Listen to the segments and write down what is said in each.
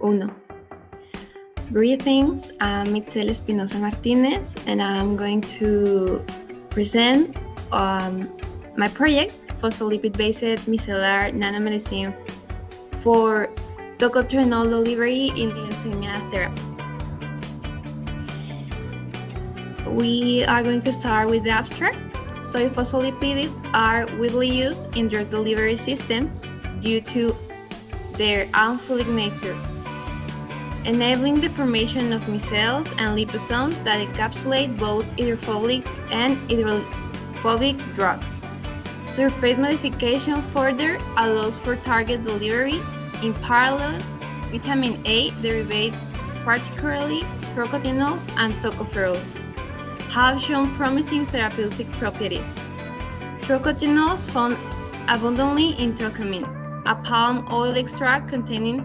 Uno. Greetings, I'm Michelle Espinosa Martinez, and I'm going to present my project, Phospholipid-based micellar nanomedicine for tocotrienol delivery in leukemia therapy. We are going to start with the abstract. So phospholipids are widely used in drug delivery systems due to their amphiphilic nature, enabling the formation of micelles and liposomes that encapsulate both hydrophilic and hydrophobic drugs. Surface modification further allows for target delivery. In parallel, vitamin A derivatives, particularly tocotrienols and tocopherols, have shown promising therapeutic properties. Tocotrienols found abundantly in Tocomin, a palm oil extract containing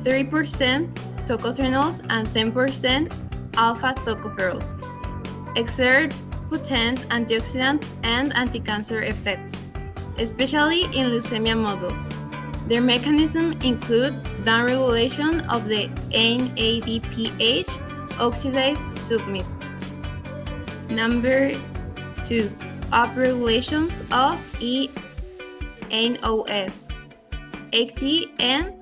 30% tocotrienols and 10% alpha tocopherols, exert potent antioxidant and anticancer effects, especially in leukemia models. Their mechanisms include downregulation of the NADPH oxidase subunit. Number 2. Upregulations of eNOS, AT and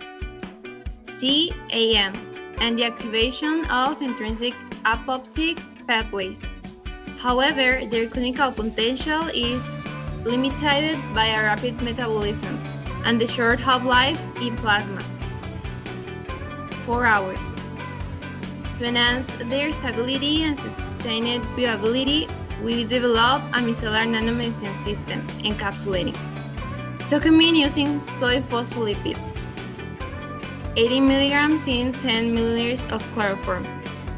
CAM, and the activation of intrinsic apoptotic pathways. However, their clinical potential is limited by a rapid metabolism and the short half-life in plasma, 4 hours. To enhance their stability and sustained bioavailability, we developed a micellar nanomedicine system, encapsulating Tocomin using soy phospholipids, 80 mg in 10 ml of chloroform,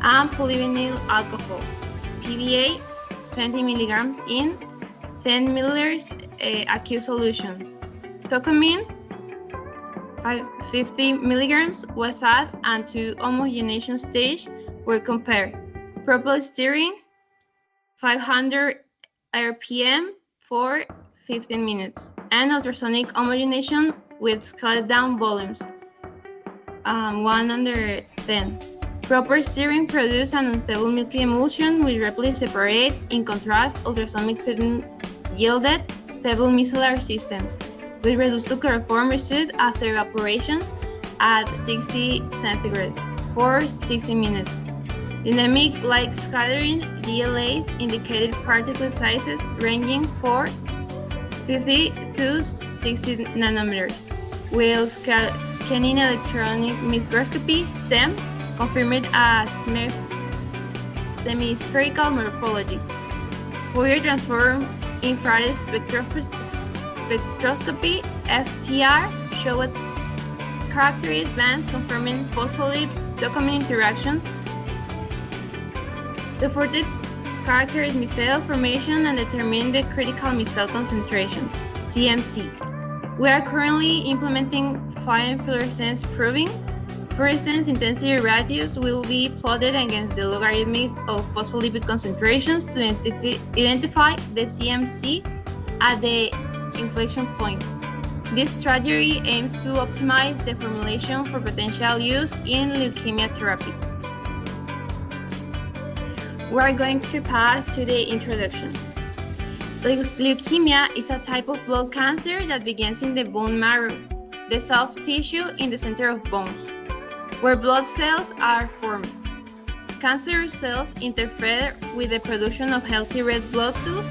and polyvinyl alcohol, PBA, 20 mg in 10 ml aqueous solution. Tocomin, 50 mg was added and two homogenization stages were compared. Properly stirring, 500 RPM for 15 minutes, and ultrasonic homogenization with scaled down volumes, 1/10. Proper stirring produced an unstable milky emulsion which rapidly separates. In contrast, ultrasonic treatment yielded stable micellar systems with reduced chloroform residue after evaporation at 60 centigrades for 60 minutes. Dynamic light scattering DLAs indicated particle sizes ranging from 50 to 60 nanometers, while scanning electronic microscopy SEM confirmed a semi-spherical morphology. Fourier transform infrared spectroscopy FTR showed characteristic bands confirming phospholipid-Tocomin interaction, supported characteristic micelle formation, and determined the critical micelle concentration, CMC. We are currently implementing fine fluorescence proving. Fluorescence intensity ratios will be plotted against the logarithm of phospholipid concentrations to identify the CMC at the inflection point. This strategy aims to optimize the formulation for potential use in leukemia therapies. We are going to pass to the introduction. Leukemia is a type of blood cancer that begins in the bone marrow, the soft tissue in the center of bones, where blood cells are formed. Cancerous cells interfere with the production of healthy red blood cells,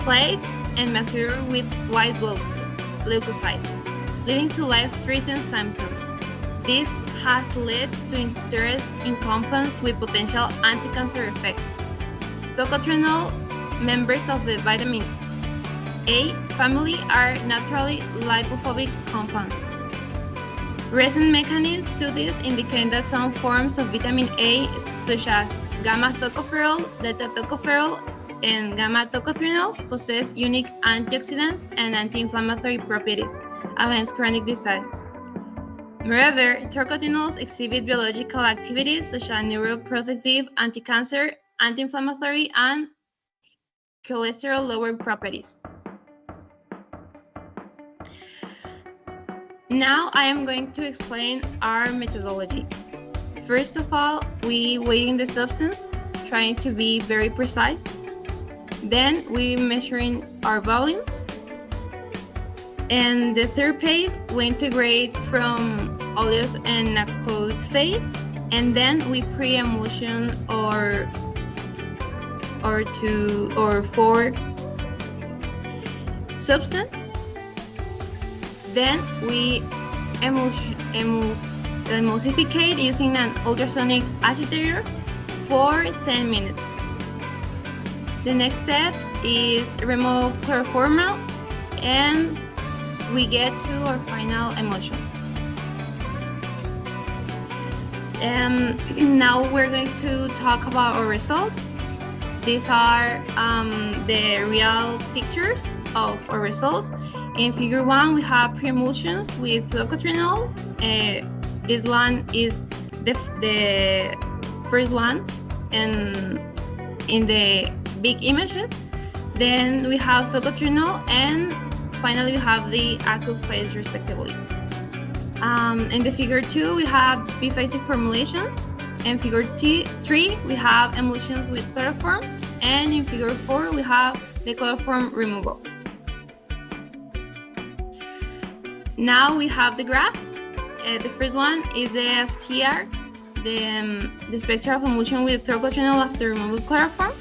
platelets, and mature with white blood cells, leukocytes, leading to life-threatening symptoms. This has led to interest in compounds with potential anticancer effects. Tocotrienol, members of the vitamin A family, are naturally lipophobic compounds. Recent mechanism studies indicate that some forms of vitamin A, such as gamma-tocopherol, delta-tocopherol, and gamma-tocotrienol, possess unique antioxidants and anti-inflammatory properties against chronic diseases. Moreover, tocotrienols exhibit biological activities such as neuroprotective, anti-cancer, anti-inflammatory, and cholesterol-lowering properties. Now I am going to explain our methodology. First of all, we weighing the substance, trying to be very precise. Then we measuring our volumes. And the third phase, we integrate from oleous and aqueous phase. And then we pre-emulsion or 4 substance. Then we emulsificate using an ultrasonic agitator for 10 minutes. The next step is remove chloroformol and we get to our final emulsion. Now we're going to talk about our results. These are the real pictures of our results. In figure 1, we have pre-emulsions with tocotrienol. This one is the first one in the big images. Then we have tocotrienol, and finally we have the aqueous phase respectively. In the figure 2, we have biphasic formulation. In figure 3, we have emulsions with chloroform, and in figure 4, we have the chloroform removal. Now we have the graph. The first one is the FTR, the spectra of emulsion with tocotrienol after removing chloroform.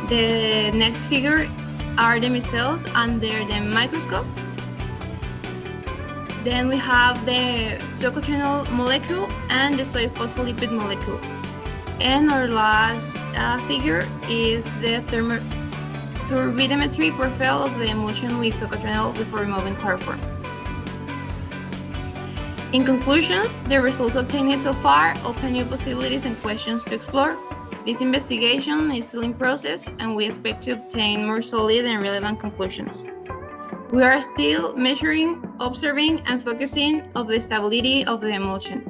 The next figure are the micelles under the microscope. Then we have the tocotrienol molecule and the soy phospholipid molecule. And our last figure is the turbidimetry profile of the emulsion with tocotrienol before removing chloroform. In conclusions, the results obtained so far open new possibilities and questions to explore. This investigation is still in process, and we expect to obtain more solid and relevant conclusions. We are still measuring, observing, and focusing on the stability of the emulsion.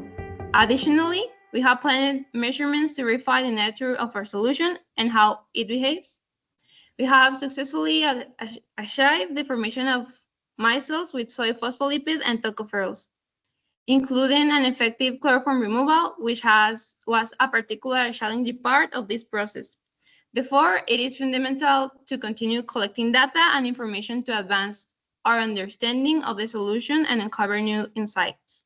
Additionally, we have planned measurements to verify the nature of our solution and how it behaves. We have successfully achieved the formation of micelles with soy phospholipid and tocopherols, including an effective chloroform removal, which was a particular challenging part of this process. Therefore, it is fundamental to continue collecting data and information to advance our understanding of the solution and uncover new insights.